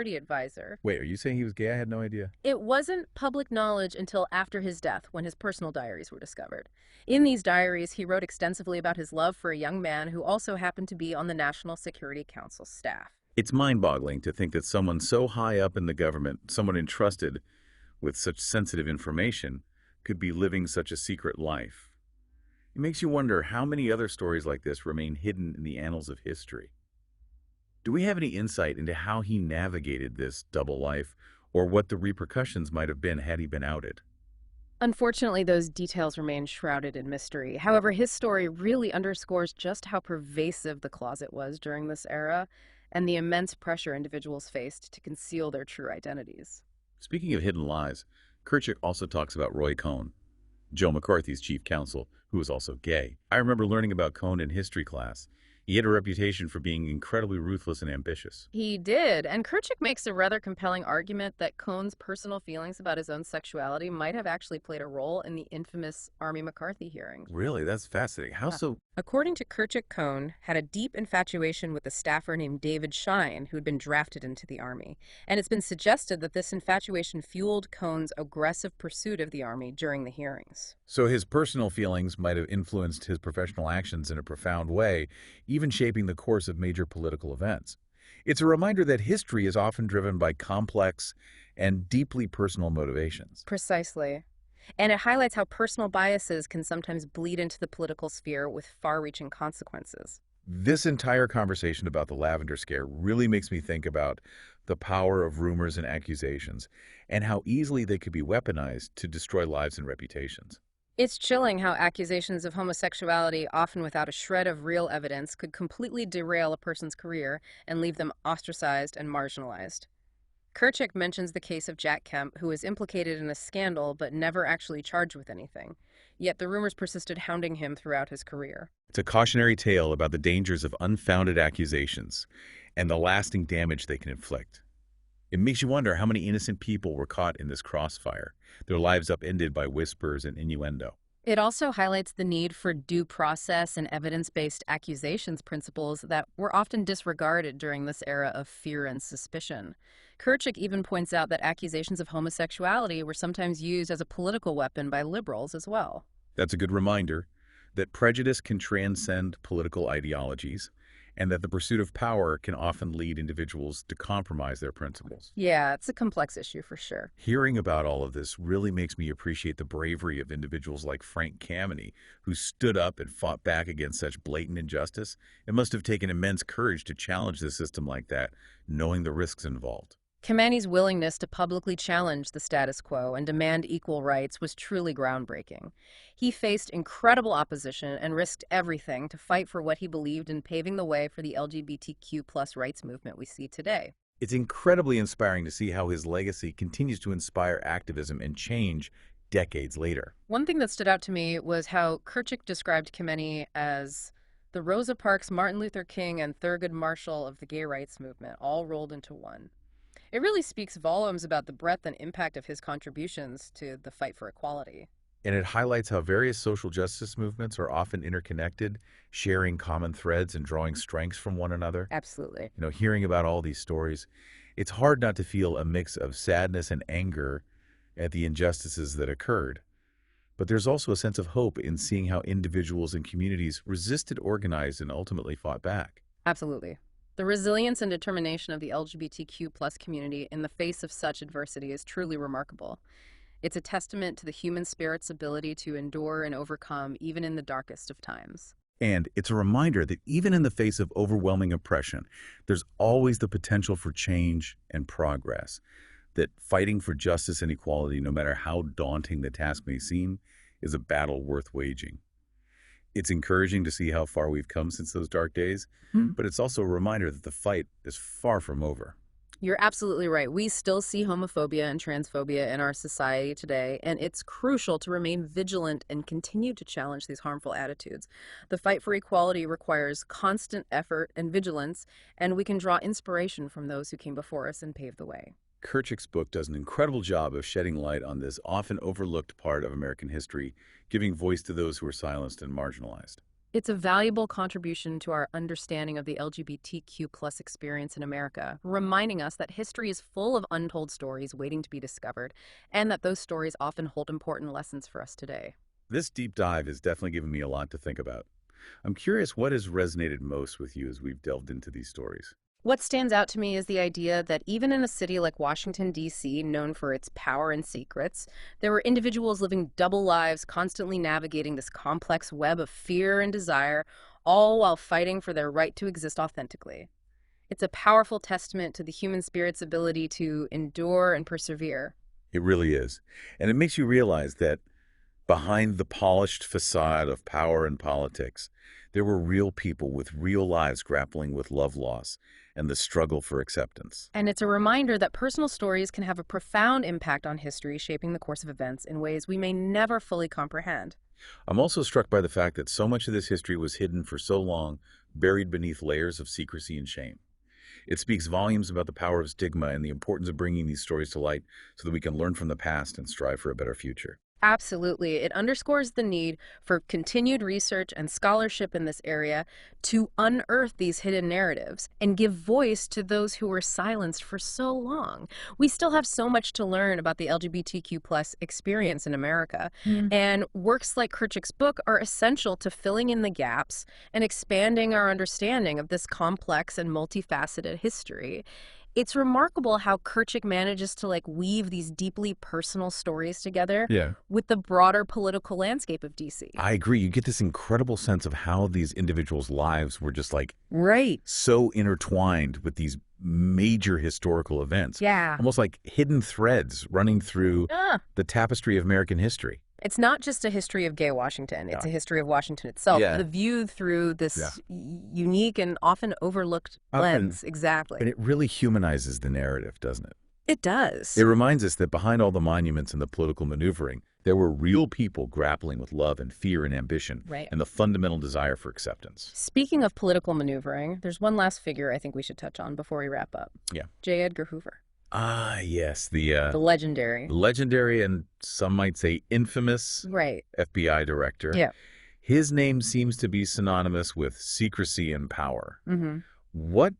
advisor. Wait, are you saying he was gay? I had no idea. It wasn't public knowledge until after his death, when his personal diaries were discovered. In these diaries, he wrote extensively about his love for a young man who also happened to be on the National Security Council staff. It's mind-boggling to think that someone so high up in the government, someone entrusted with such sensitive information, could be living such a secret life. It makes you wonder how many other stories like this remain hidden in the annals of history. Do we have any insight into how he navigated this double life, or what the repercussions might have been had he been outed? Unfortunately, those details remain shrouded in mystery. However, his story really underscores just how pervasive the closet was during this era and the immense pressure individuals faced to conceal their true identities. Speaking of hidden lies, Kirchick also talks about Roy Cohn, Joe McCarthy's chief counsel, who was also gay. I remember learning about Cohn in history class. He had a reputation for being incredibly ruthless and ambitious. He did, and Kirchick makes a rather compelling argument that Cohn's personal feelings about his own sexuality might have actually played a role in the infamous Army McCarthy hearings. Really? That's fascinating. How so? According to Kirchick, Cohn had a deep infatuation with a staffer named David Shine, who had been drafted into the Army. And it's been suggested that this infatuation fueled Cohn's aggressive pursuit of the Army during the hearings. So his personal feelings might have influenced his professional actions in a profound way, even shaping the course of major political events. It's a reminder that history is often driven by complex and deeply personal motivations. Precisely. And it highlights how personal biases can sometimes bleed into the political sphere with far-reaching consequences. This entire conversation about the Lavender Scare really makes me think about the power of rumors and accusations and how easily they could be weaponized to destroy lives and reputations. It's chilling how accusations of homosexuality, often without a shred of real evidence, could completely derail a person's career and leave them ostracized and marginalized. Kirchick mentions the case of Jack Kemp, who was implicated in a scandal but never actually charged with anything. Yet the rumors persisted hounding him throughout his career. It's a cautionary tale about the dangers of unfounded accusations and the lasting damage they can inflict. It makes you wonder how many innocent people were caught in this crossfire, their lives upended by whispers and innuendo. It also highlights the need for due process and evidence-based accusations principles that were often disregarded during this era of fear and suspicion. Kirchick even points out that accusations of homosexuality were sometimes used as a political weapon by liberals as well. That's a good reminder that prejudice can transcend political ideologies, and that the pursuit of power can often lead individuals to compromise their principles. Yeah, it's a complex issue for sure. Hearing about all of this really makes me appreciate the bravery of individuals like Frank Kameny, who stood up and fought back against such blatant injustice. It must have taken immense courage to challenge the system like that, knowing the risks involved. Kamany's willingness to publicly challenge the status quo and demand equal rights was truly groundbreaking. He faced incredible opposition and risked everything to fight for what he believed in, paving the way for the LGBTQ+ rights movement we see today. It's incredibly inspiring to see how his legacy continues to inspire activism and change decades later. One thing that stood out to me was how Kirchick described Kameny as the Rosa Parks, Martin Luther King, and Thurgood Marshall of the gay rights movement, all rolled into one. It really speaks volumes about the breadth and impact of his contributions to the fight for equality. And it highlights how various social justice movements are often interconnected, sharing common threads and drawing strengths from one another. Absolutely. Hearing about all these stories, it's hard not to feel a mix of sadness and anger at the injustices that occurred. But there's also a sense of hope in seeing how individuals and communities resisted, organized, and ultimately fought back. Absolutely. The resilience and determination of the LGBTQ+ community in the face of such adversity is truly remarkable. It's a testament to the human spirit's ability to endure and overcome even in the darkest of times. And it's a reminder that even in the face of overwhelming oppression, there's always the potential for change and progress. That fighting for justice and equality, no matter how daunting the task may seem, is a battle worth waging. It's encouraging to see how far we've come since those dark days, but it's also a reminder that the fight is far from over. You're absolutely right. We still see homophobia and transphobia in our society today, and it's crucial to remain vigilant and continue to challenge these harmful attitudes. The fight for equality requires constant effort and vigilance, and we can draw inspiration from those who came before us and paved the way. Kirchick's book does an incredible job of shedding light on this often overlooked part of American history, giving voice to those who were silenced and marginalized. It's a valuable contribution to our understanding of the LGBTQ plus experience in America, reminding us that history is full of untold stories waiting to be discovered, and that those stories often hold important lessons for us today. This deep dive has definitely given me a lot to think about. I'm curious what has resonated most with you as we've delved into these stories. What stands out to me is the idea that even in a city like Washington, D.C., known for its power and secrets, there were individuals living double lives, constantly navigating this complex web of fear and desire, all while fighting for their right to exist authentically. It's a powerful testament to the human spirit's ability to endure and persevere. It really is. And it makes you realize that behind the polished facade of power and politics, there were real people with real lives grappling with love loss and the struggle for acceptance. And it's a reminder that personal stories can have a profound impact on history, shaping the course of events in ways we may never fully comprehend. I'm also struck by the fact that so much of this history was hidden for so long, buried beneath layers of secrecy and shame. It speaks volumes about the power of stigma and the importance of bringing these stories to light so that we can learn from the past and strive for a better future. Absolutely. It underscores the need for continued research and scholarship in this area to unearth these hidden narratives and give voice to those who were silenced for so long. We still have so much to learn about the LGBTQ plus experience in America, and works like Kirchick's book are essential to filling in the gaps and expanding our understanding of this complex and multifaceted history. It's remarkable how Kirchick manages to weave these deeply personal stories together Yeah. with the broader political landscape of DC. I agree. You get this incredible sense of how these individuals' lives were just Right. so intertwined with these major historical events. Yeah. Almost like hidden threads running through the tapestry of American history. It's not just a history of gay Washington. It's Yeah. a history of Washington itself, Yeah. viewed through this Yeah. unique and often overlooked lens. Exactly. And it really humanizes the narrative, doesn't it? It does. It reminds us that behind all the monuments and the political maneuvering, there were real people grappling with love and fear and ambition Right. and the fundamental desire for acceptance. Speaking of political maneuvering, there's one last figure I think we should touch on before we wrap up. Yeah. J. Edgar Hoover. Ah, yes, the The legendary. legendary and some might say infamous Right. FBI director. Yeah. His name seems to be synonymous with secrecy and power. Mm-hmm. What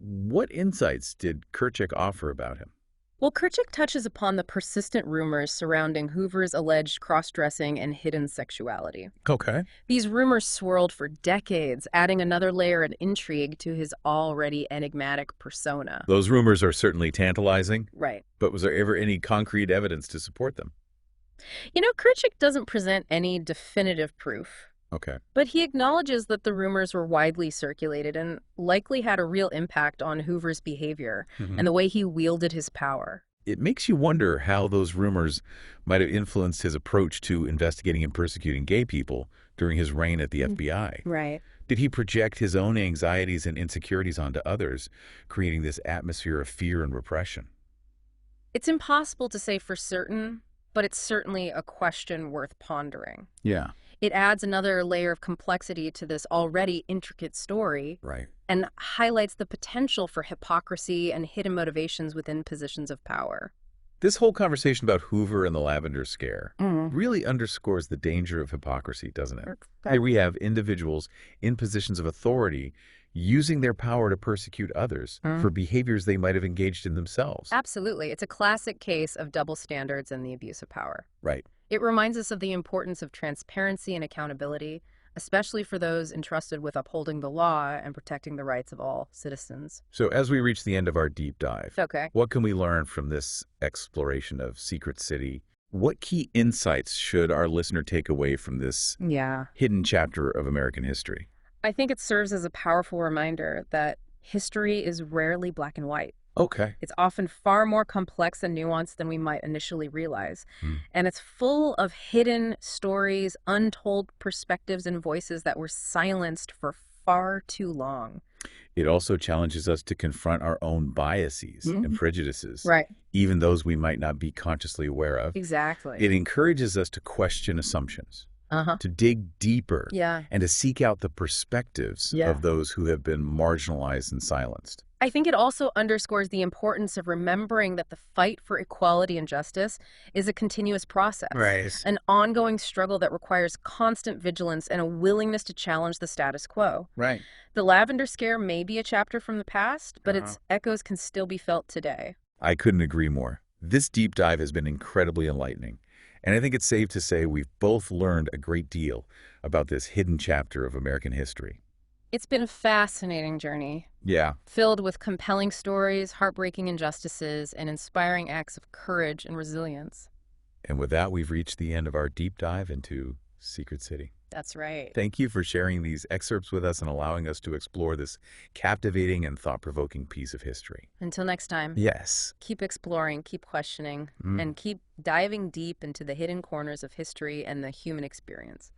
what insights did Kirchick offer about him? Well, Kirchick touches upon the persistent rumors surrounding Hoover's alleged cross-dressing and hidden sexuality. Okay. These rumors swirled for decades, adding another layer of intrigue to his already enigmatic persona. Those rumors are certainly tantalizing, Right. but was there ever any concrete evidence to support them? Kirchick doesn't present any definitive proof, Okay. but he acknowledges that the rumors were widely circulated and likely had a real impact on Hoover's behavior and the way he wielded his power. It makes you wonder how those rumors might have influenced his approach to investigating and persecuting gay people during his reign at the FBI. Right. Did he project his own anxieties and insecurities onto others, creating this atmosphere of fear and repression? It's impossible to say for certain, but it's certainly a question worth pondering. Yeah. It adds another layer of complexity to this already intricate story Right. and highlights the potential for hypocrisy and hidden motivations within positions of power. This whole conversation about Hoover and the Lavender Scare Mm. really underscores the danger of hypocrisy, doesn't it? Here we have individuals in positions of authority using their power to persecute others for behaviors they might have engaged in themselves. Absolutely. It's a classic case of double standards and the abuse of power. Right. It reminds us of the importance of transparency and accountability, especially for those entrusted with upholding the law and protecting the rights of all citizens. So as we reach the end of our deep dive, Okay. what can we learn from this exploration of Secret City? What key insights should our listener take away from this Yeah. hidden chapter of American history? I think it serves as a powerful reminder that history is rarely black and white. Okay. It's often far more complex and nuanced than we might initially realize. And it's full of hidden stories, untold perspectives, and voices that were silenced for far too long. It also challenges us to confront our own biases and prejudices, Right. even those we might not be consciously aware of. Exactly. It encourages us to question assumptions, to dig deeper, Yeah. and to seek out the perspectives Yeah. of those who have been marginalized and silenced. I think it also underscores the importance of remembering that the fight for equality and justice is a continuous process, Right. an ongoing struggle that requires constant vigilance and a willingness to challenge the status quo. Right. The Lavender Scare may be a chapter from the past, but Uh-huh. its echoes can still be felt today. I couldn't agree more. This deep dive has been incredibly enlightening, and I think it's safe to say we've both learned a great deal about this hidden chapter of American history. It's been a fascinating journey, Yeah, filled with compelling stories, heartbreaking injustices, and inspiring acts of courage and resilience. and with that, we've reached the end of our deep dive into Secret City. That's right. Thank you for sharing these excerpts with us and allowing us to explore this captivating and thought-provoking piece of history. Until next time, Yes. keep exploring, keep questioning, Mm. and keep diving deep into the hidden corners of history and the human experience.